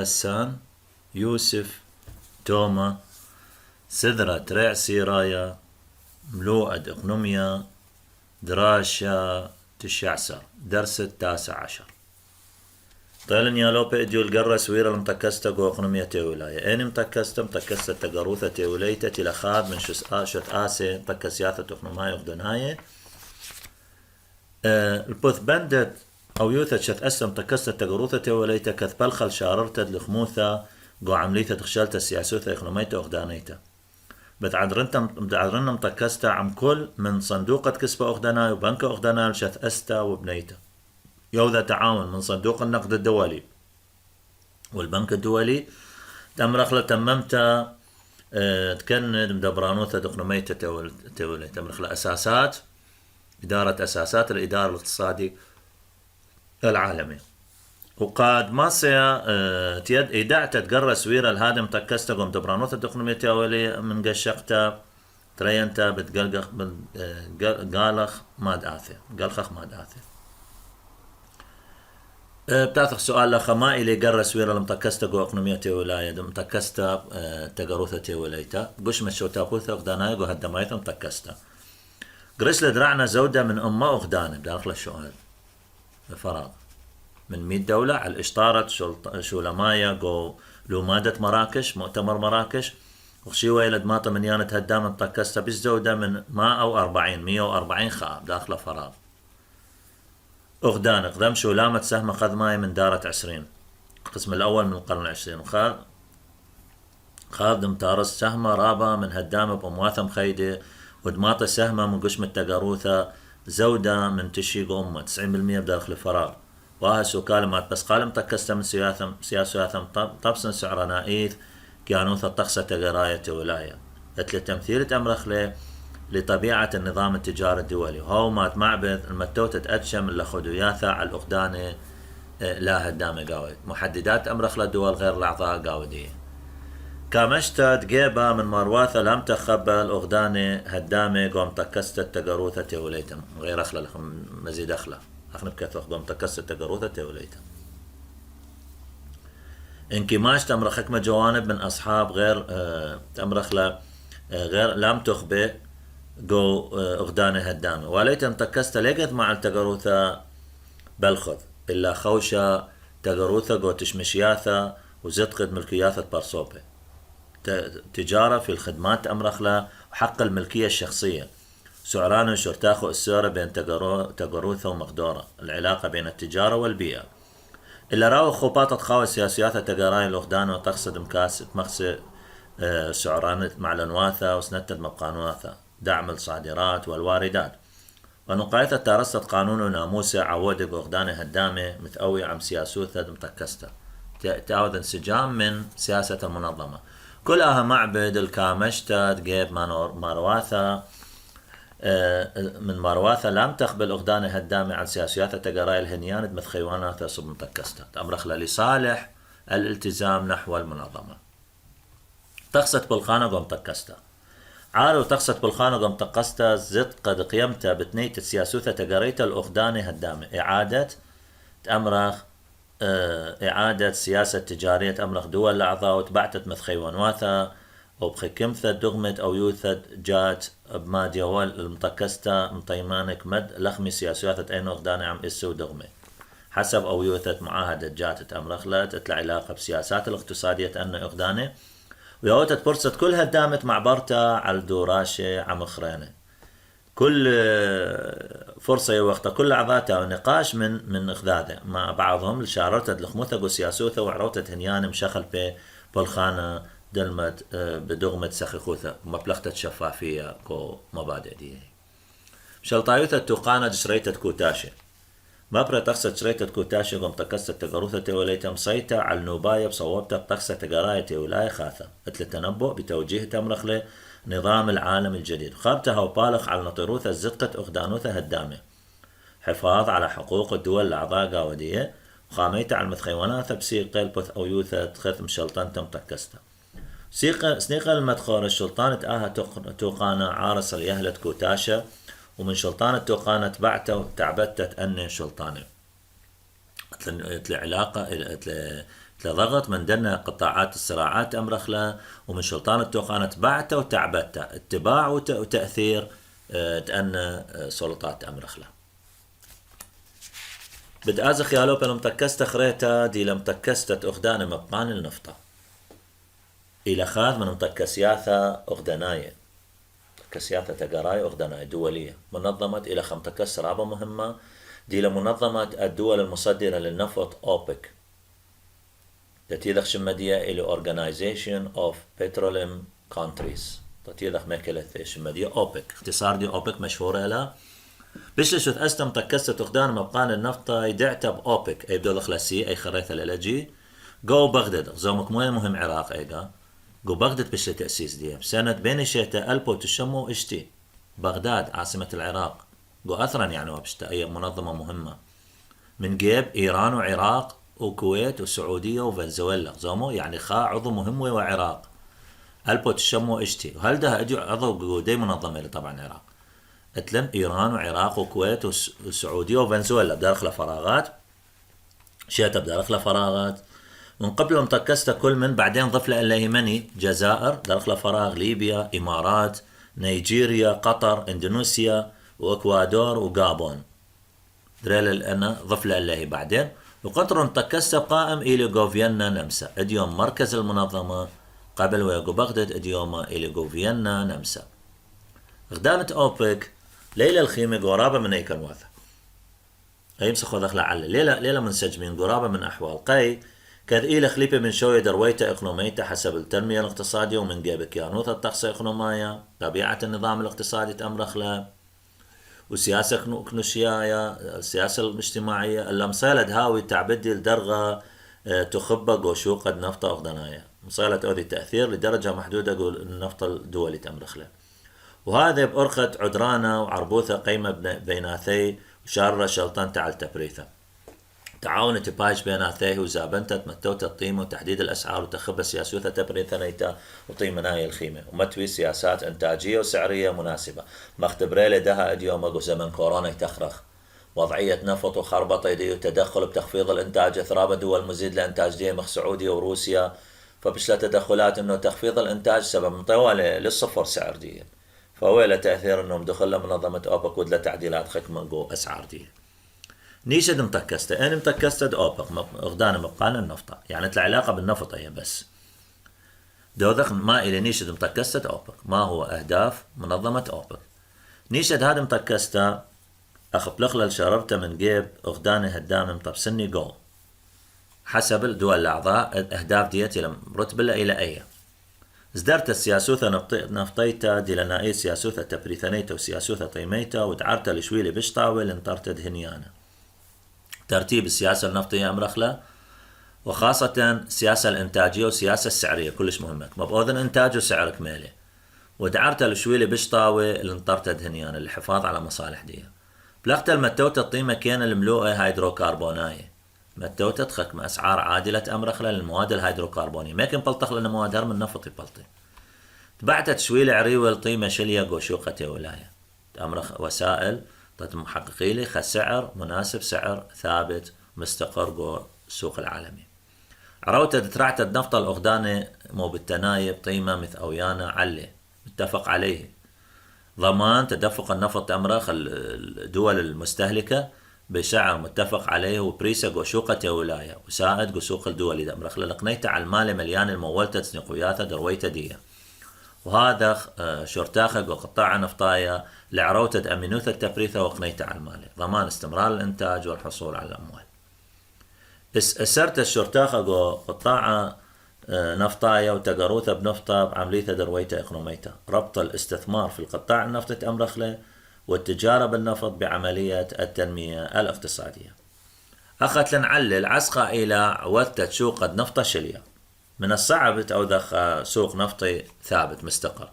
بسان يوسف توما سذرة رعسي رايا ملوءد اقنوميا دراشا تشعسر درس 19. طيلن يا لوبي اديو القرس ويرا المتكستا قو اقنوميا تيولايا اين متكستا تقروثة تيوليتا تلخاب من شت آسي متكسياثة اقنوماي اقدناي البوث بندت او يوثت شت اسم متكستا تقروثة تيوليتا كثبلخل شاررتد لخموثة قو عمليتا تخشلتا سياسوثة اقنوميتا اقدانيتا بتعذرنا متكستا عم كل من صندوقة كسبة أخدنا وبنك أخدنا لشث أستا وبنيتا يوذا تعاون من صندوق النقد الدولي والبنك الدولي تمرخلة تممتا تكند مدبرانوثا دقنميتا تولي تمرخلة أساسات إدارة أساسات الإدارة الاقتصادي العالمي وقاد ماسيا تيد إيداع تتقرس ويرا الهادم تكستا قوم دبرانوثا دقنمية تاولي من قشقتا ترينتا بتقلقخ قالخ ماد آثي قلخخ ماد آثي بتاثق سؤال لخما إلي قرس ويرا المتكستا قو اقنمية تاولايا دم تكستا تقروثا تاوليتا قش مشو تابوثا اقدانايا قو هدمايثا متكستا قرس لدرعنا زودة من أمه اقدانا بداخل السؤال بفراغ من 100 دولة على إشطارة شولمايا قو لومادة مراكش مؤتمر مراكش وخشيوة إلى دماطة من يانة هدام متكستا بالزودة من 140 خاب داخل فراغ أغدان اقدام شولامة سهم خذماي من دارة 20 القسم الأول من القرن 20 خادم تارس سهمة رابا من هدام بأمواثم خيدة ودماطة سهمة من قشم التقاروثة زودة من تشيق أمة 90% بداخل فراغ وهسو كلمات بس قال متكستا من سياسة طبسن سعر نائث كانوثة طخصة قراية ولاية تمثيلة أمرخلة لطبيعة النظام التجاري الدولي وهو مات معبث المتوتة أدشم اللي خدوياثة على الأخدانة لا هدامة قاود محددات أمرخلة الدول غير الأعضاء قاودية كامشتا تجيبا من مرواثة لم تخبل أخدانة هدامة قوم تكستا تقاروثة توليتم غير أخلة لكم مزيد أخلة أخنا بكثوخ قوم تكسر تقروثة توليتا انكماش تمرخ حكمة جوانب من أصحاب غير تمرخ غير لم تخبئ قو أغدانة هدامة وليتم تكستا لقد مع التقروثة بلخذ إلا خوشة تقروثة قو تشمشياثة وزدقد ملكياثة برصوبة تجارة في الخدمات أمرخلة وحق الملكية الشخصية سعران وشرتاخو السورة بين تقروثة ومقدورة العلاقة بين التجارة والبيئة إلا راو خباطة خاوة سياسيات تقراي الأخدان وتقصد مقصد سعران معلنواثة وسنتد مبقانواثة دعم الصادرات والواردات ونقايثة تارست قانون وناموسة عودق أخدان هدامة متقوي عم سياسوثة متكستة تأوذ انسجام من سياسة المنظمة كلها معبد الكامشتة تجيب مارواثة من مرواثة لم تقبل أخدان هدامة عن سياسيات تقراي الهنيان متخيوانات صب متكستة أمرخ لصالح الالتزام نحو المنظمة تقصد بالخانة قوم تكستا عارو تقصد بالخانة قوم تقستا زد قد قيمتا بتنيت السياسوثة تقريتا الأخدان هدامة أمرخ إعادة سياسة تجارية أمرخ دول الأعضاء وتبعتت متخيوانواثة وبخكمثة دغمت أو يوثد جات بما ديوال المتكستا مطيمانك مد لخمي سياسيات أين أخداني عم إسو دغمت حسب أو يوثد معاهدة جات أمرخلت العلاقة بسياسات الاقتصادية أن أخداني ويوتت فرصة كل هدامت مع برتا على الدوراشة عم أخراني كل فرصة وقت كل أعضاء ونقاش من إخذاده مع بعضهم لشارتت لخموثة وسياسوثة وعروتت هنيان مشخل بالخانة دلمت بدغمة سخيخوثة ومبلغتة شفافية كو مبادئ دي شلطايوثة توقانة جسريتة كوتاشة مبرة تقصد شريتة كوتاشة قم تكسد تقروثة توليتا مصيتة على النوباية بصوبتة تقصد تقراية تولاية خاثة مثل التنبؤ بتوجيه تمرخلة نظام العالم الجديد خابتها وبالغ على نطروثة زدقة أخدانوثة هدامة حفاظ على حقوق الدول الأعضاء قاودية وخاميتة على المتخيوانات بسيقة البث أو يوثة ختم شلطان تم تكسته سنيقة المدخور الشلطان تآها توقانة عارصة ليهلة كوتاشة ومن شلطانة توقانة بعته تعبتت أن شلطانة علاقة ضغط من دنا قطاعات الصراعات أمرخلا ومن شلطان التوقانة بعته وتعبته اتباع وتأثير تأن سلطات أمرخلا بدأز خيالو بلم تكست خريتا دي لم تكستت أخدان مبقان النفطة إلى خاذ من متكسياثة أخداناية كسياثة تقراي أخداناية دولية منظمة إلى خمتكس رابة مهمة دي لمنظمة الدول المصدرة للنفط أوبك تتيذخ شمدية إلى Organization of Petroleum Countries تتيذخ مكلث شمدية أوبك اختصار دي أوبك مشهورة لها بشلشت أستم تكست أخدان مبقان النفطة يدعت بأوبك أي بدول خلاسي أي خريطة للأجي جو بغداد زومك مهم عراق أيضا جو بغداد بشل تأسيس دي بسنة بين شيتا ألبو تشمو اشتي بغداد عاصمة العراق جو أثرا يعني وبشتا أي منظمة مهمة من جيب إيران وعراق وكويت والسعودية وفنزويلا زومو يعني عضو مهم وعراق ألبو تشمو اشتي وهل ده أجي عضو دي منظمة طبعا عراق اتلم إيران وعراق وكويت والسعودية وفنزويلا بدارخلة فراغات شيتا بدارخلة فراغات من قبل متكسته كل من بعدين ضف له اليمني جزائر دارخلة فراغ ليبيا إمارات نيجيريا قطر إندونيسيا وإكوادور وغابون دريل أنا ضف له الله بعدين وقطر متكسته قائم إلى غوفينا نمسا اديوم مركز المنظمة قبل ويقو بغداد اديوم إلى غوفينا نمسا غدانة أوبك ليلة الخيمة قرابة من أي كنواثة يمسخوا دخل على ليلة منسجمين قرابة من أحوال قي كذ إلى خليفة من شوية درويته إقنوميته حسب التنمية الاقتصادية ومن جيب كيانوثة التقصى إقنومية طبيعة النظام الاقتصادي تأمرخله وسياسة كنوشياية السياسة الاجتماعية اللمصيلة هاوي تعبدي الدرغة تخبى قوشوق قد نفط أغدنايا مصيلة أودي تأثير لدرجة محدودة قول النفط الدولي تأمرخله وهذا بأرخة عدرانة وعربوثة قيمة بيناثي وشارة شلطان تعال تبريثة تعاون تبايش بيناثيه وزابنتت متوت الطيمة وتحديد الأسعار وتخبى سياسوثة تبريثة نيتا وطيمناي الخيمة ومتوي سياسات إنتاجية وسعرية مناسبة مختبري لدها أديوم زمن كورونا تخرخ وضعية نفط وخربطة يدي وتدخل بتخفيض الإنتاج إثراب دول مزيد لإنتاج ديمخ سعودية وروسيا فبشلة تدخلات إنه تخفيض الإنتاج سبب مطولة للصفر سعر دي فويلة تأثير إنهم دخل منظمة أوبك ودل تعديلات خكمة أسعار دي نيشد متكسته أنا متكسته أوبك أغدان مبقان النفطة يعني العلاقة بالنفط هي بس دوذخ ما إلى نيشد متكسته أوبك ما هو أهداف منظمة أوبك نيشد هذا متكسته أخبلخ للشربته من جيب أغدان هدام مطبسني جو حسب الدول الأعضاء أهداف ديتي لم رتب إلى أي ازدرت السياسوثة نفطيتا دي لنا أي سياسوثة تبريثانيتا وسياسوثة طيميتا ودعرت لشويلي بشطاوي لانطرت دهنيانا ترتيب السياسة النفطية أمرخلة وخاصة السياسة الإنتاجية والسياسة السعرية كلش مهمة مبؤذن إنتاج وسعر كمالي ودعرت لشويلي بشطاوي لانطرت دهنيانا للحفاظ على مصالح دي بلغت المتوتة الطيمة كان الملوءة هيدروكربوناية متوتة تخك أسعار عادلة أمرخلة للمواد الهيدروكربونية ما كان بلطخ لنا مواد هرم النفط بلطي تبعتت شويلي عريوة الطيمة شلية قوشوقة ولاية أمرخ وسائل محققي لي سعر مناسب سعر ثابت مستقر جو السوق العالمي عروتة ترعت النفط الأغداني مو بالتنايب طيمة مثأويانا علي متفق عليه ضمان تدفق النفط أمرخ الدول المستهلكة بسعر متفق عليه وبريسة قوشوقة ولاية وسائد قسوق الدول أمرخ للقنيته على المال مليان المولتة سنقوياته درويته دية وهذا شرتاخة وقطاع نفطايا لعروتة أمينوثة التبريثة وقنيته على المال ضمان استمرار الإنتاج والحصول على الأموال أسرت الشرتاخة وقطاع نفطايا وتقروثة بنفطة بعملية درويته إقنوميته ربط الاستثمار في القطاع النفطي أمرخله والتجارة بالنفط بعملية التنمية الاقتصادية أخذت لنعلل عسقة إلى عوثة سوق نفط شلية من الصعب توذخ سوق نفطي ثابت مستقر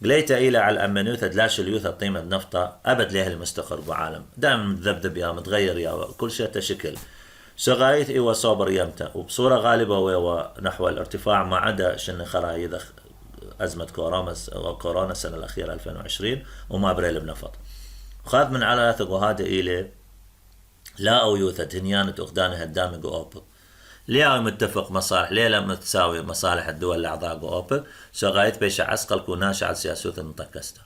قليته إلى على الأمنيوثة دلاش اليوثة قيمة نفطة أبد ليه المستقر بعالم دائما متذبذب يا متغير يا كل شيء تشكل شغايث إيوة صوبر يمتى وبصورة غالبة ويوة نحو الارتفاع ما عدا شن خرايذ أزمة كورونا السنة الأخيرة 2020 وما بريل بنفط خاذ من على ثقو هذا إلى لا أو يوثا هنيانة أخداني هدامي جو أوبك ليه متفق مصالح ليه لما تساوي مصالح الدول الأعضاء جو أوبك شغايت بيش عسقل كوناش على سياسوث المتكسته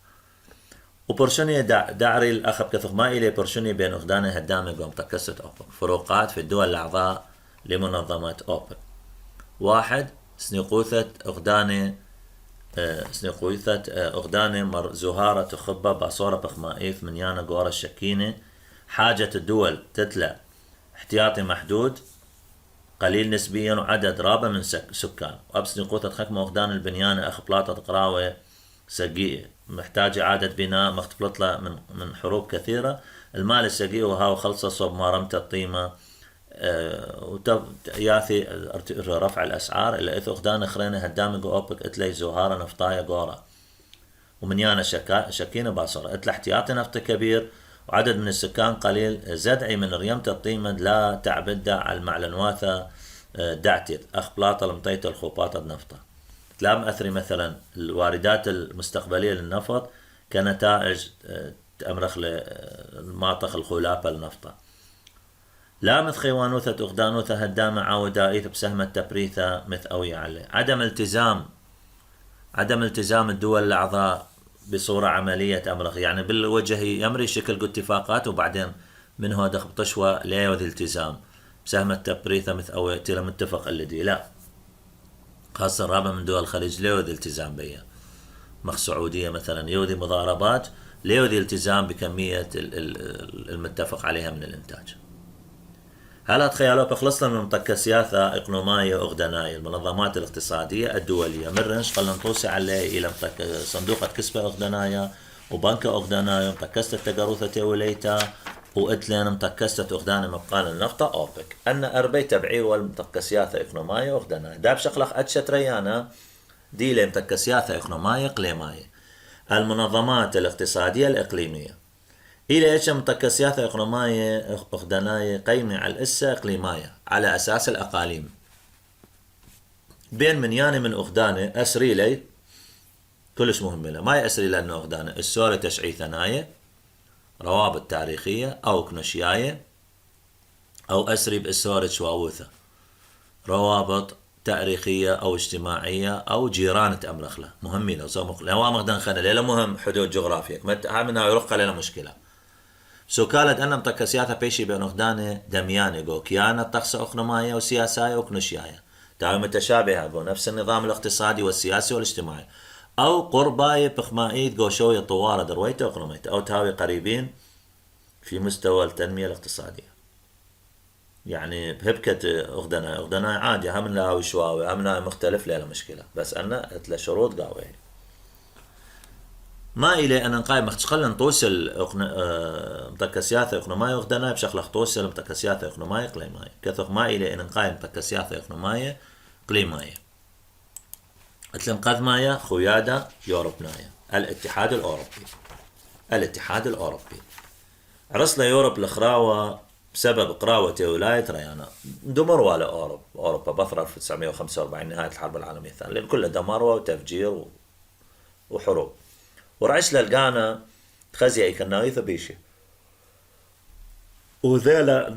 وبرشونية دعري الأخ بكثق ما إلي برشونية بين أخداني هدامي جو متكسة أوبك فروقات في الدول الأعضاء لمنظمة أوبك واحد سنقوثة أخداني مر زهارة تخبة باصورة بخمائيف من يانا قورة الشكينة حاجة الدول تتلى احتياطي محدود قليل نسبيا وعدد رابع من سكان وأبس نقوثة خكمة أخدان البنيانة أخبلاطة قراوة سقية محتاجة إعادة بناء مختبلط له من حروب كثيرة المال السقية وهاو خلصة صوب ما رمت الطيمة ياثي رفع الأسعار إلا إذا أخدان أخرين هدامي جو أوبك إتلي زهارة نفطاية قورة ومن يانا شكينة باصرة إتلي احتياطي نفط كبير وعدد من السكان قليل زدعي من ريمة الطيمة لا تعبد على المعلنواثة دعتي أخبلاطة المطيطة الخوباطة نفطة تلام أثري مثلا الواردات المستقبلية للنفط كنتائج أمرخ الماطخ الخلافة النفطة لا مث خيوانوثة أخدانوثة هدامة عاودائيث بسهمة تبريثة مثأوية عليه عدم التزام الدول الأعضاء بصورة عملية أمرخ يعني بالوجه يمري شكل اتفاقات وبعدين من هو دخل طشوة لا يوذي التزام بسهمة تبريثة مثأوية تلا متفق الذي لا خاصة رابع من دول الخليج لا يوذي التزام بيها مخ سعودية مثلا يوذي مضاربات لا يوذي التزام بكمية المتفق عليها من الإنتاج هلا تخيلوا بخلصنا من مطكة سياسة إقنومية أغدناية المنظمات الاقتصادية الدولية مرنش خلنا نطوسي عليه إلى صندوقة كسبة أغدناية وبنكة أغدناية متكسة تقاروثة وليتا وإتلين متكسة أغدانة مبقال النفطة أوبك أن أربي تبعير والمتكة سياسة إقنومية أغدناية داب شخلق أتشت ريانا دي لي متكة سياسة إقنومية قليمية المنظمات الاقتصادية الإقليمية إلى إيش متكسيات إقليمية أخدناية قيمة على الإسة إقليمية على أساس الأقاليم بين منياني من أخدانة أسري لي كلش مهم له ما يأسري لأنه أخدانة السورة تشعي ثناية روابط تاريخية أو كنشياية أو أسري بإسورة شواوثة روابط تاريخية أو اجتماعية أو جيران تأمرخ له مهمين لو صار لو مخدن خنا ليلا مهم حدود جغرافية منها يرقى لنا مشكلة سوكالد أنا متكسياتها بيشي بين أخدانة دمياني جو كيانة طقسة أخنماية وسياساية وكنشياية تاوي متشابهة جو نفس النظام الاقتصادي والسياسي والاجتماعي أو قرباية بخمائيت جو شوية طوارة درويته أخنميته أو تاوي قريبين في مستوى التنمية الاقتصادية يعني بهبكة أخدنا عادي هم لا شواوي هم لا مختلف لا مشكلة بس أنا اتلا شروط قاوي ما إلي أن نقايم مختشقل نطوسل متكسيات إقنومية وخدنا بشكل خطوسل متكسيات إقنومية قليمية كثق ما إلي أن نقايم متكسيات إقنومية قليمية أتلم قذماية خويادة يوروبناية الاتحاد الأوروبي عرسنا يوروب الخراوة بسبب قراوة ولاية ريانا دمروا على أوروبا بثرة 1945 نهاية الحرب العالمية الثانية لأن كله دمار وتفجير وحروب ورعش للقانا تخزي أي كناويثة بيشي وذيلا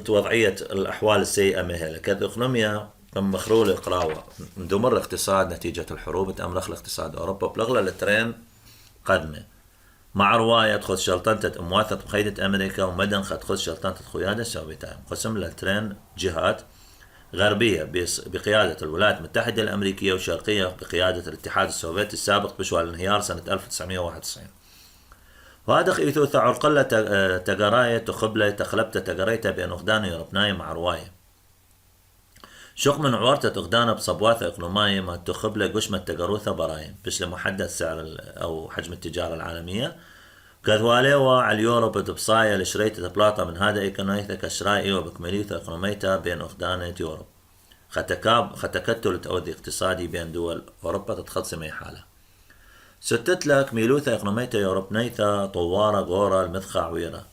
وضعية الأحوال السيئة مهلة كانت إقنوميا تم مخرول القراوة مدمر الاقتصاد نتيجة الحروب تأمرخ الاقتصاد أوروبا بلغلة الترين قدمة مع رواية خذ شلطنة أمواثة بقيدة أمريكا ومدن خذ شلطنة خويادة السوفيتية قسم للترين جهات غربية بقيادة الولايات المتحدة الأمريكية وشرقية بقيادة الاتحاد السوفيتي السابق بشوى الانهيار سنة 1991 وهذا خيثو ثعر قلة تقراية تخبلة تخلبت تقريته بين أخدانة يوروبناية مع رواية شق من عورتة أخدانة بصبواثة إقلومية ما تخبلة قشمة تقروثة برايم بش لمحدد سعر أو حجم التجارة العالمية كذواليوا على اليورو بصاية لشريطة بلاطة من هذا إيكونايثة كشرائي وبكمليثة إقنوميتا بين أخدانة يورو ختكتل تأوذي اقتصادي بين دول أوروبا تتخصم أي حالة ستت لك ميلوثة إقنوميتا يوروبنيتا طوارة غورة المدخع ويرا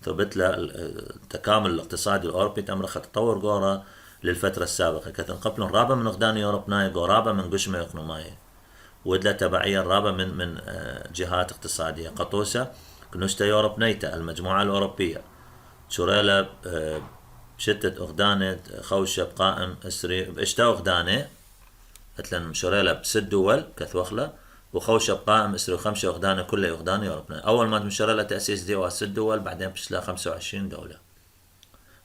ثبت لها التكامل الاقتصادي الأوروبي تمرخ تطور غورة للفترة السابقة كتن قبل رابع من أخدانة يوروبناية رابع من قشمة إقنومية ودلا تبعية رابع من جهات اقتصادية قطوسة كنوشتا يوروبنيتا المجموعة الأوروبية شوريلا بشتت أغدانة خوشة بقائم إسري بإشتا أغدانة مثلا شوريلا بست دول كثوخلة وخوشة بقائم إسري 5 أغدانة كل أغدانة يوروبنا. أول ما مشوريلا تأسيس دي 6 دول بعدين بشلا 25 دولة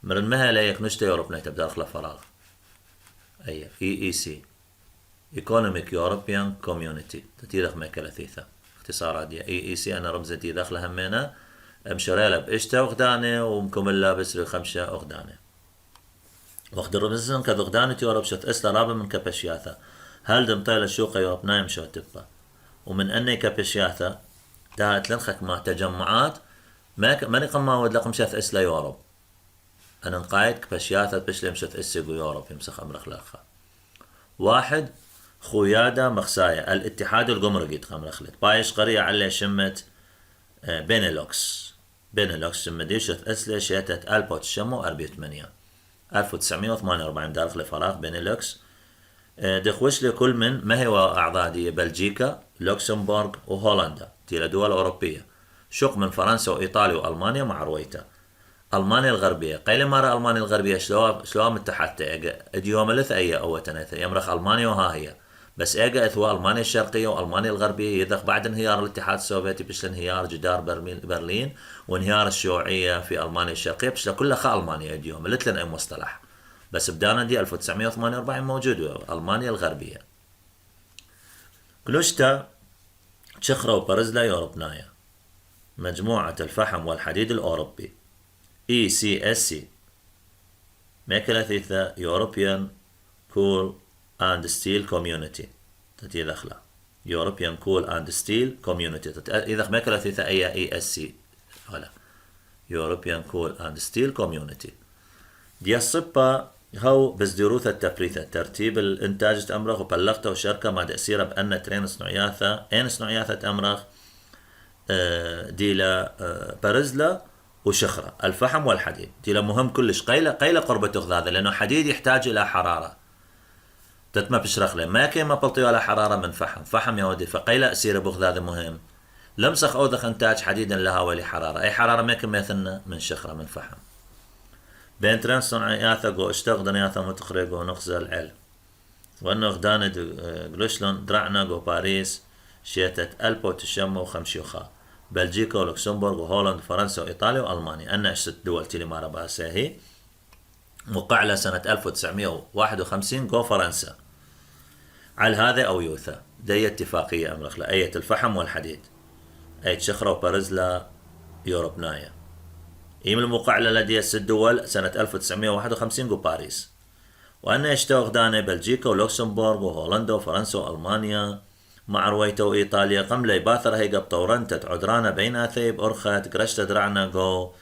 من المهلة يكنشتا يوروبنا تبدأ فراغ أي EEC Economic European Community تتيرخ ميكلا ثيثا اختصارات دي EEC أنا رمزة دي داخلة همينا مشوريلا بإشتا أغدانة ومكملة بسري 5 أغدانة وقت الرمزن كذغدانة يوروب شت إسلا رابع من كابشياثا هل دمطيل الشوقة يوروب نايم شو تبا ومن أني كابشياثا دهت لنخك مع تجمعات ماني قما ود لقم شث إسلا يوروب أنا نقايد كابشياثا بشلم شث إسيقو يوروب يمسخ أمرخ لأخا. واحد خويادة مخساية الاتحاد الجمركي تخمرخلت بايش قرية على شمت بينيلوكس شمديشت أسلة شيتت ألبوت شمو 1948 دارخ لفراغ بينيلوكس دخوش لكل من ما هو أعضاء دي بلجيكا لوكسمبورغ وهولندا تيلا دول أوروبية شق من فرنسا وإيطاليا وألمانيا مع رويتا. ألمانيا الغربية قيل مرة ألمانيا الغربية شلون متحدة ديوم لث أي أو تناث يمرخ ألمانيا وها هي بس إيجا إثوا ألمانيا الشرقية وألمانيا الغربية يذخ بعد انهيار الاتحاد السوفيتي بشل انهيار جدار برلين وانهيار الشيوعية في ألمانيا الشرقية بشل كلها خا ألمانيا اليوم لتلن أي مصطلح بس بدانا دي 1948 موجود ألمانيا الغربية. كلوشتا تشخرا وبرزلا يوروبنايا مجموعة الفحم والحديد الأوروبي ECSC ميكلا ثيثا European Coal and Steel Community تتي دخلة European Coal and Steel Community إذا ميكلا ثيثا أي ESC هلا European Coal and Steel Community دي الصبة هو بس دروث التفريثة ترتيب الإنتاج أمرخ وبلغته وشركة مع تأثيره بأن ترين صنعياثة أمرخ ديلا برزلا وشخرة الفحم والحديد ديلا مهم كلش قيلة قربة تأخذ هذا لأنه حديد يحتاج إلى حرارة تتما بشرخ له ما كيما بلطيو على حرارة من فحم يودي فقيلة أسير بأخذ هذا مهم لمسخ أوذخ إنتاج حديد لها ولي حرارة أي حرارة ما كما يثنى من شخرة من فحم بين ترين صنعياثة جو اشتغدن ياثة متخرج جو نخزة العلم وأنه غدان جلوشلون درعنا جو باريس شيتت ألبو تشمو وخمشيوخا بلجيكا ولوكسمبورغ وهولند وفرنسا وإيطاليا وألمانيا أن 6 دول تيلي مارا باساهي مقعلة سنة 1951 جو فرنسا على هذا أو يوثا دي اتفاقية أمرخ لأية الفحم والحديد أي تشخرة وبارزلا يوروبنايا إيم المقعلة لدي 6 دول سنة 1951 جو باريس وأن يشتوغ داني بلجيكا ولوكسمبورغ وهولندا وفرنسا وألمانيا مع رويتا وإيطاليا قملي باثر هيقب طورنتت عدرانا بين ثيب أرخت قرشت درعنا جو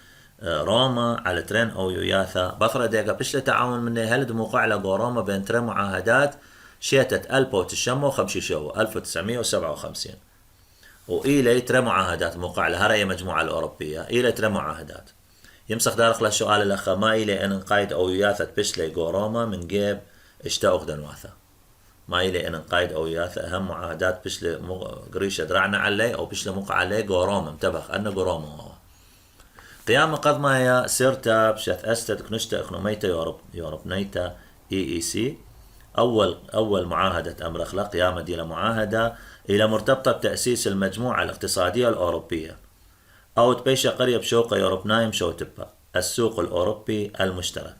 روما على ترين أو يوياثا بثرة ديقا بشلة تعاون مني هلد مقعلة جو روما بين ترين معاهدات شيتت ألبو تشمو خمشي شو 1957 وإيلي ترين معاهدات مقعلة هرأي مجموعة الأوروبية إيلي ترين معاهدات يمسخ دارخ للسؤال الأخ ما إيلي أن نقايد أو يوياثا بشلة جو روما من جيب اشتاق دنواثا ما إلي أن نقايد أو ياثا أهم معاهدات بشلة قريشة درعنا عليه أو بشلة موقع عليه قوروم انتبخ أنه قوروم هو قيام قد ما هي سيرتا بشث أستد كنشتا إخنوميتا يوروبنيتا EEC أول معاهدة أمرخلا قيامة دي معاهدة إلى مرتبطة بتأسيس المجموعة الاقتصادية الأوروبية أو تبيشة قرية بشوقة يوروبنايم شوتبا السوق الأوروبي المشترك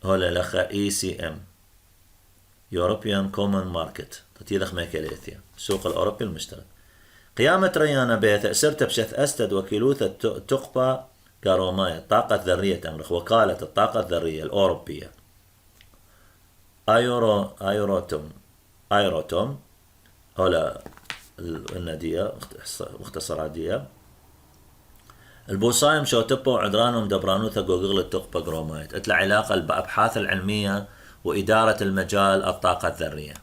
هولا لخا ECM European Common Market تتيلخ ميكاليثيا السوق الأوروبي المشترك قيامة ريانا بيث سرت بشث أستد وكيلوثة تقبى كاروماية الطاقة الذرية تمرخ وكالة الطاقة الذرية الأوروبية ايروتوم هلا النادية مختصرة دية البوصايم شو تبو عدرانهم دبرانوثا جوجل التقبى جرومايت اتلا علاقة بأبحاث العلمية وإدارة المجال الطاقة الذرية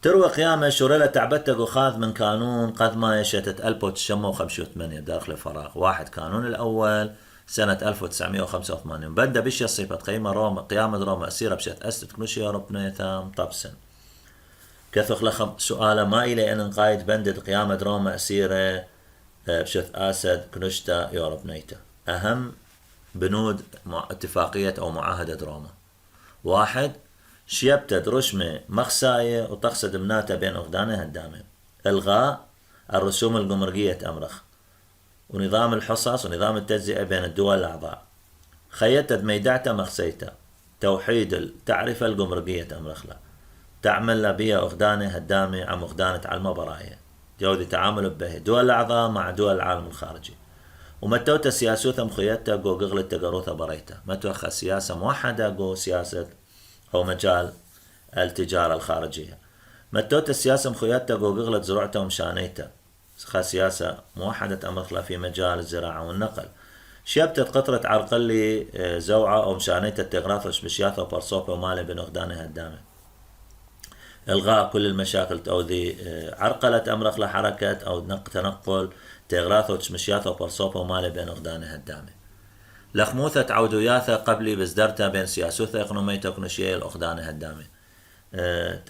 تروى قيامة شوريلا تعبتك وخاذ من قانون قد ما يشتت 1985 داخل فراغ 1 قانون الأول سنة 1985 بدأ بشي صفة قيامة روما أسيرة بشت أستد كنوشي يوروبنا ثام طبسن كثخ لخم سؤال ما إلي أن نقايد بندد قيامة روما أسيرة بشث آسد كنشتا يورب نيتا. أهم بنود اتفاقية أو معاهدة روما: واحد، شيبتد رشمة مخساية وتقصد مناتا بين أغدانة هدامة. إلغاء الرسوم الجمركية أمرخ، ونظام الحصص ونظام التجزئة بين الدول الأعضاء. خيتد ميدعتا مخسيتا. توحيد التعرفة الجمركية أمرخلا، تعمل بيا أغدانة هدامة عم أغدانة علمة براية جودي تعامل به دول الأعضاء مع دول العالم الخارجي. ومتوتا سياسوثا مخيتا جو قغل تقروثا بريتا، متوخى سياسة موحدة جو سياسة أو مجال التجارة الخارجية. متوتا السياسة مخيتا جو قغلت زروعتا ومشانيتا، خا سياسة موحدة أمرخلا في مجال الزراعة والنقل. شيبتت قطرة عرقلي زوعة أو مشانيتا تغراثش بشياثة وبرصوبة ومالي بين أغدانة هدامة. إلغاء كل المشاكل تأوذي عرقلة أمرخلا حركة أو تنقل تغراثوش مشياثة وبرصوبة ومالي بين أغدانة هدامة. لخموثة عودوياثة قبلي بزدرتا بين سياسوثة إقنوميتا وكنشية الأغدانة هدامة.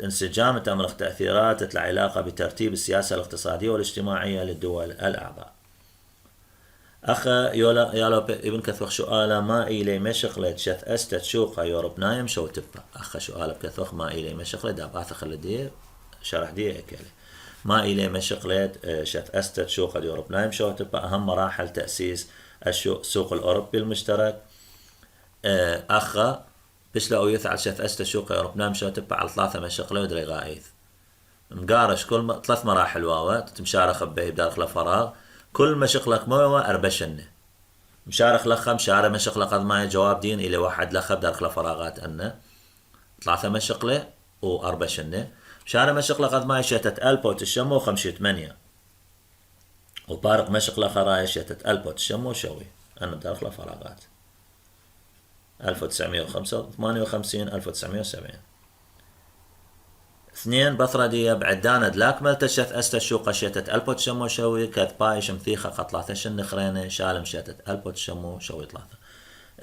انسجام تمرخ تأثيرات العلاقة بترتيب السياسة الاقتصادية والاجتماعية للدول الأعضاء. أخا يالو ابن كثوخ سؤاله ما إلي مشغلة شث أستت شوقة يوروب نايم شو تبا. أخا سؤاله بكثوخ ما إلي مشغلة داب آثخ اللي شرح دي اكالي ما إلي مشغلة شث أستت شوقة يوروب نايم شو تبا. أهم مراحل تأسيس السوق الأوروبي المشترك. أخا بش لو يثعل شث أستت شوقة يوروب نايم شو تبا على 3 مشغلة ودري غايث مقارش كل 3 مراحل واوات تمشارخ به بداخل فراغ كل مشغلك موه 4 شنة مشارخ لخم مشارة مشغلة قد ما جواب دين إلى واحد لخب داخل فراغات أنه 3 مشغلة و4 شنة. مشارة مشغلة قد ما شتت ألب وتشمو 5-8 وبارق مشغلة خرايا شتت ألب وتشمو شوي أنه داخل فراغات 1958 1970. 2 بثردية بعدانة دلاكمل تشث أستشوقة شتت ألبوت شمو شوي كذ بايش مثيخة قطلة شنخرينة شالم شتت ألبوت شمو شوي 3.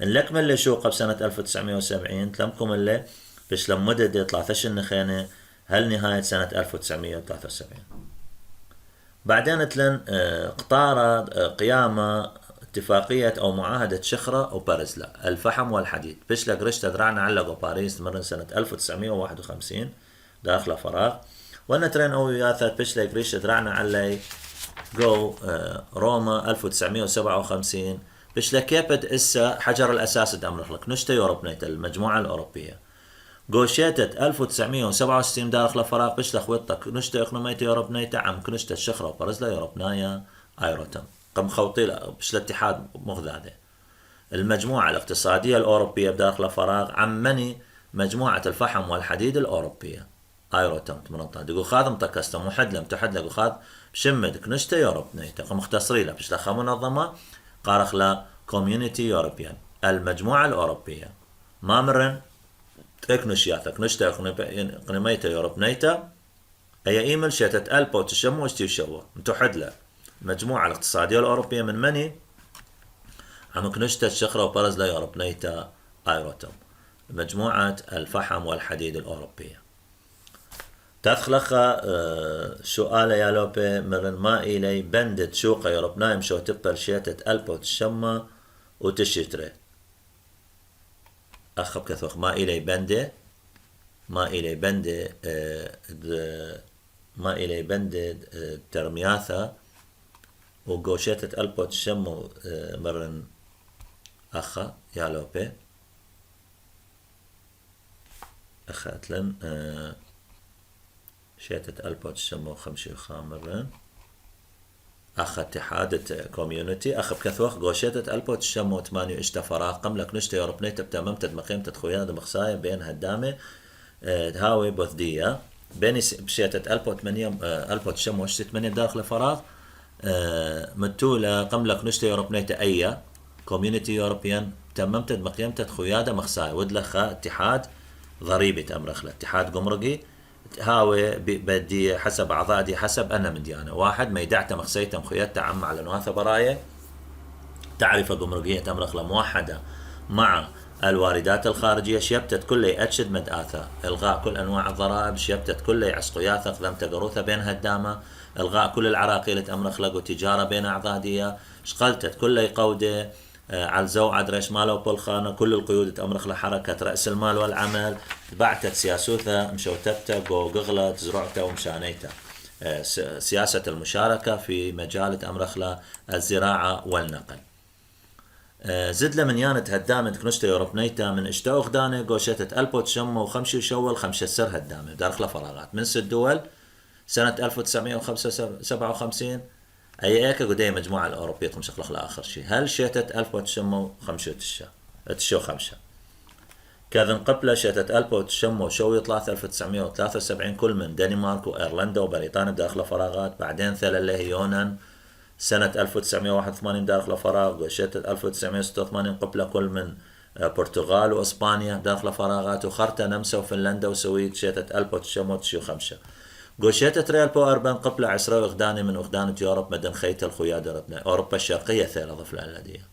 نلكمل اللي شوقة بسنة 1970 تلمكم اللي بش لمدد 3 شنخينة هل نهاية سنة 1973. بعدين تلن قطارة قيامة اتفاقية أو معاهدة شخرة وبارزلا الفحم والحديد بش لقرش تدرعنا علقوا باريس مرن سنة 1951 داخل فراغ. ونترين أو ياثات بش لقريش تدرعنا علي جو روما 1957 بش لكيبد إسا حجر الأساس دامرخلك نشتا يوروبنيت المجموعة الأوروبية قوشيتت 1967 داخل فراغ بش لخويطك نشتا إقنوميت يوروبنيت عم كنشتا الشخرة وبارزلا يوروبنايا ايروتم قم خوطي بش الاتحاد مغذاده. المجموعة الاقتصادية الأوروبية بداخل فراغ عمني مجموعة الفحم والحديد الأوروبية ايروتم منطقة دقو خاذ متكسته محد لم تحد لقو خاذ بشمد كنشتا يوروبنيت قم مختصري له بش لخا منظمة قارخ لا كوميونيتي يوروبيان المجموعة الأوروبية ما مرن تكنشياثا كنشتا اقنميتا يوروبنيتا أي إيمل شتت ألبو تشمو وشتيشوا متحد له المجموعة الاقتصادية الأوروبية من مني عم كنشتا الشخرة وبرز لا يوروبنيتا ايروتم مجموعة الفحم والحديد الأوروبية. تدخلخ سؤال يا لوبي مرن ما إلي بندت شوقة يوروبنايم شو تبر شيتت ألبو تشمى وتشتري. أخب كثوخ ما إلي بندة ما إلي بندة ما إلي بندة ترمياثا وقوشيتت ألبو تشمو مرن أخا يا لوبي أخاتلن شيتت ألبو تشمو 5 مرن أخا اتحاد كوميونيتي أخا بكثوخ قوشيتت ألبو تشمو 8 إشتا فراغ قملك نشتا يوروبنيتا بتممتد مقيمتد خويانا مخصايا بين هدامة هاوي بوثدية بيني بشيتت ألبو 8 ألبو تشمو 8 داخل فراغ متولة قملك نشتا يوروبنيتا أيا كوميونيتي يوروبيان تممتد مقيمتد خويادا مخصايا ودلخا اتحاد ضريبة أمرخلا اتحاد جمركي هاوي بدي حسب أعضاء دي حسب أنا من ديانة 1 ميدعتا مخسيتا مخياتا عم على نواثة براية تعرفة جمركية أمرخلا موحدة مع الواردات الخارجية شيبتت كلي أتشد مد آثا إلغاء كل أنواع الضرائب شيبتت كلي عسقياثة قدم تقروثة بين هدامة إلغاء كل العراقيل أمرخلق وتجارة بين أعضادية شقلتت كل قودة على زو عدرش مالو بولخانة كل القيود تأمرخ حركة رأس المال والعمل بعتت سياسوثة مشوتبتا قغلت زرعتا ومشانيتا سياسة المشاركة في مجال تأمرخ الزراعة والنقل. زد من يانت هدامة كنشتا يوروبنيتا من اشتاو خدانة قوشتت ألبو تشمو وخمشي شوال خمشة سر هدامة دارخلة فراغات من 6 دول سنة 1957 أي إيكا قدي مجموعة الأوروبية تمشخلخ لآخر شيء هل شتت 1905 كذن قبل شتت 1973 كل من دنمارك وإيرلندا وبريطانيا داخل فراغات بعدين ثلاثة يونان سنة 1981 داخل فراغ وشتت 1986 قبل كل من برتغال وإسبانيا داخل فراغات وخرطة نمسا وفنلندا وسويد شتت 1905 قوشيت ريال بو أربان قبل عسرة وغداني من وغدانة يوروب مدن خيت الخيادة ربنا أوروبا الشرقية ثيرة ضفلة الذية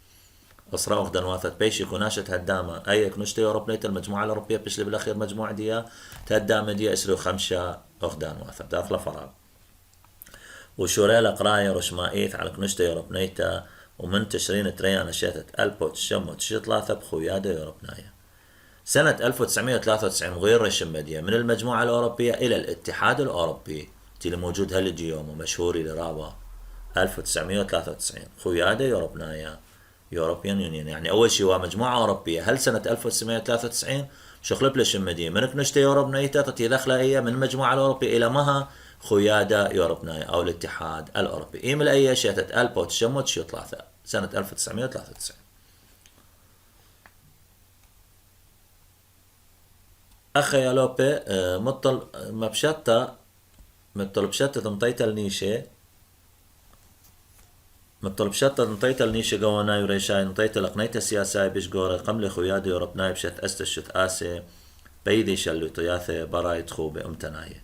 أسرة وغدان واثت بيشي كوناشة هدامة أي كنشت يوروب نيت المجموعة الأوروبية بيشلي بالأخير مجموعة ديا تهدامة ديا إسرو 5 وغدان واثت داخل فراغ وشوريلا قراية رشمائيث على كنشت يوروب نيتا ومن تشرين تريانا شتت ألبو تشمو تشتلاثة بخيادة يوروب نايا سنة 1993 غير رشمدية من المجموعة الأوروبية إلى الاتحاد الأوروبي اللي موجود هالجيوم ومشهور لرابا 1993 خيادة يوروبنايا يوروبيان يونيون يعني أول شيء هو مجموعة أوروبية هل سنة 1993 شخلب لشمدية من كنشتة يوروبنايتا تتي دخلة هي من المجموعة الأوروبية إلى مها خيادة يوروبنايا أو الاتحاد الأوروبي إيمل أي شتت ألبو تشموت شيو ثلاثة سنة 1993 أخي يا لوبي مطل مبشتة مطل بشتة تمطيت النيشة مطل بشتة تمطيت النيشة قوانا يريشاي نطيت لقنيت السياسة بيشقورة قمل خيادي يوروبناي بشت أستشت آسي بيدي شلو طياثة براي تخوبة أمتناية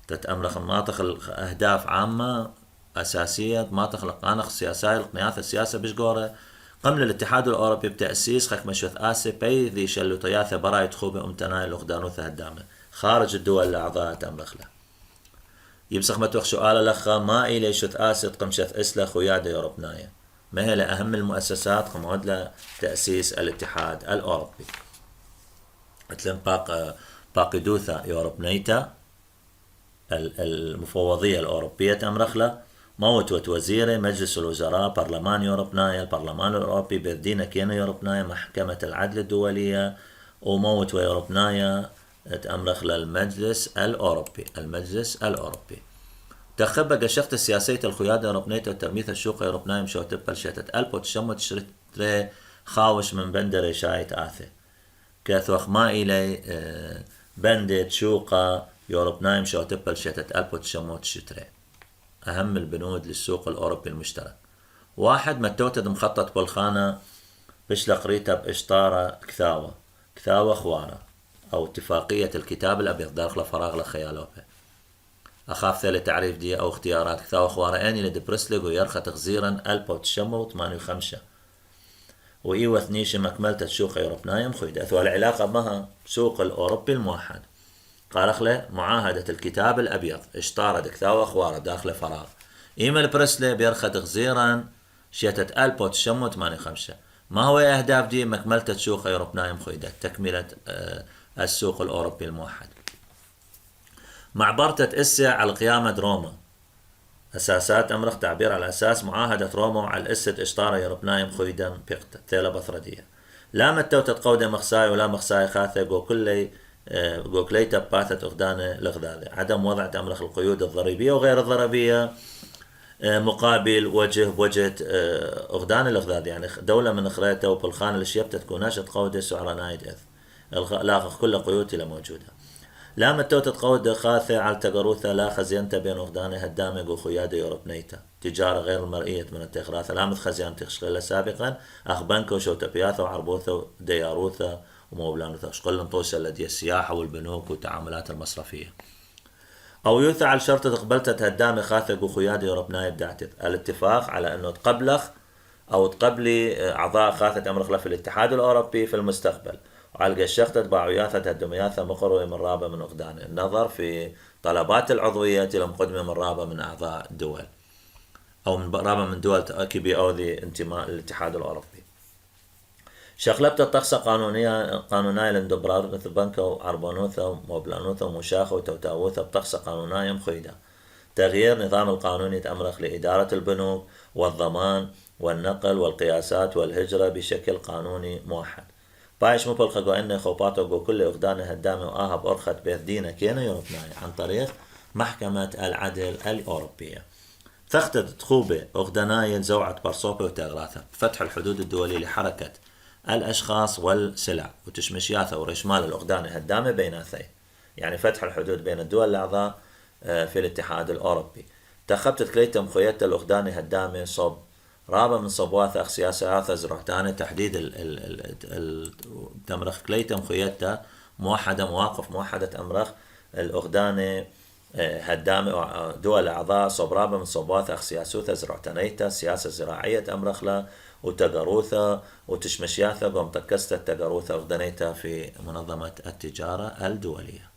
تتأمرخ مناطق أهداف عامة أساسية مناطق لقانخ سياسة لقنياث السياسة بيشقورة قبل الاتحاد الأوروبي بتأسيس خك مشوث آسي بيذي شلو طياثة براي تخوبة أمتناي لغدانوثة هدامة خارج الدول الأعضاء تأمرخلة يبسخ متوخ سؤال لخا ما إلي شوث آسي تقمشث إسلا خيادة يوروبناية ما هي لأهم المؤسسات قمعود لتأسيس الاتحاد الأوروبي مثل باقدوثة يوروبنيتا المفوضية الأوروبية تأمرخلة موت وزيري مجلس الوزراء برلمان يوروبنايا البرلمان الأوروبي بردينا كينا يوروبنايا محكمة العدل الدولية وموت ويوروبنايا تأمرخ للمجلس الأوروبي تخبى قشخت السياسية الخيادة يوروبنية وترميث الشوق يوروبنايا مشو تبال شتت ألبو تشمت شريتري خاوش من بندر شايت آثي كاثوخ ما إلي بندت شوقة يوروبنايا مشو تبال شتت ألبو تشمت شتري أهم البنود للسوق الأوروبي المشترك واحد متوتد مخطط بالخانة بشلق ريتا بإشطارة كثاوة خوارة أو اتفاقية الكتاب الأبيض داخل فراغ لخيالوبة أخاف ثالث تعريف دي أو اختيارات كثاوة خوارة أني لدبرسلق ويرخى تغزيرا ألبو تشمو 85 وإيوث نيشي مكملة الشوق يوروبنايا مخيدة والعلاقة بها سوق الأوروبي الموحد قالخ له معاهدة الكتاب الأبيض اشتارد كثاوة خوارة داخل فراغ إيميل برسلي بيرخى تغزيرا شيتت ألبو تشمو 85 ما هو أهداف دي مكملة السوق يوروبنايا مخيدة تكملة السوق الأوروبي الموحد معبرتة إسا على قيامة روما أساسات أمرخ تعبير على أساس معاهدة روما وعلى الإسة إشطارة يوروبنايا مخيدا بيقت ثيلة بثردية لا متوتت قودة مخساي ولا مخساي خاثة جو كليتا باثت أغدانة لغذاذة عدم وضع تأمرخ القيود الضريبية وغير الضريبية مقابل وجه بوجه أغدان الأغذاذ يعني دولة من أخريتها وبالخانة الشيبتة تكون ناشط قودة سعر نايد إذ لاخ كل قيوتي لموجودة لا متوتت قودة خاثة على تقروثة لا خزينتا بين أغدانة هدامق وخيادة يوروبنيتا تجارة غير المرئية من التغراثة لا متخزيان تخشغلها سابقا أخ بنكو شوتبياثة وعربوثة ودياروثة وموبلانوثة شقل نطوسة لدي السياحة والبنوك والتعاملات المصرفية أو يوثع على شرط قبلت تهدامي خاثق وخيادة يوروبنايا بدعتت الاتفاق على أنه تقبلخ أو تقبلي أعضاء خاثة أمرخلة في الاتحاد الأوروبي في المستقبل وعلى الشخص تباعياثة الدمياثة مقروية من رابة من أغدان النظر في طلبات العضوية المقدمة من رابع من أعضاء الدول أو من رابع من دول كي أو ذي انتماء للاتحاد الأوروبي. شغلبت الطقسة قانونية لندبرار مثل بنكا وعربانوثا وموبلانوثا ومشاخة وتوتاوثا بطقسة قانونية مخيدة. تغيير نظام القانوني تأمرخ لإدارة البنوك والضمان والنقل والقياسات والهجرة بشكل قانوني موحد. بايش مو بالخقو إنه خوباتو جو كل أخدانه هدامه وآهب أرخت بيردينا كينا يونتناي عن طريق محكمة العدل الأوروبية. ثختت تخوبة أخداناي زوعة برصوبة وتغراثة فتح الحدود الدولية لحركة الأشخاص والسلع وتشمشياثة ورشمال الأخدان هدامة بيناثي، يعني فتح الحدود بين الدول الأعضاء في الاتحاد الأوروبي. تخبتت كليتم خويتا الأخدان هدامة صب رابع من صبواث سياسات زرعتانة تحديد تمرخ كليتم خويتا موحدة مواقف موحدة أمرخ الأخدان هدامة دول أعضاء صب رابع من صبواث سياسوثة زرعتانيتا سياسة زراعية أمرخلا وتقروثة وتشمشياثة قم تكست التقروثة أخدانيتا في منظمة التجارة الدولية.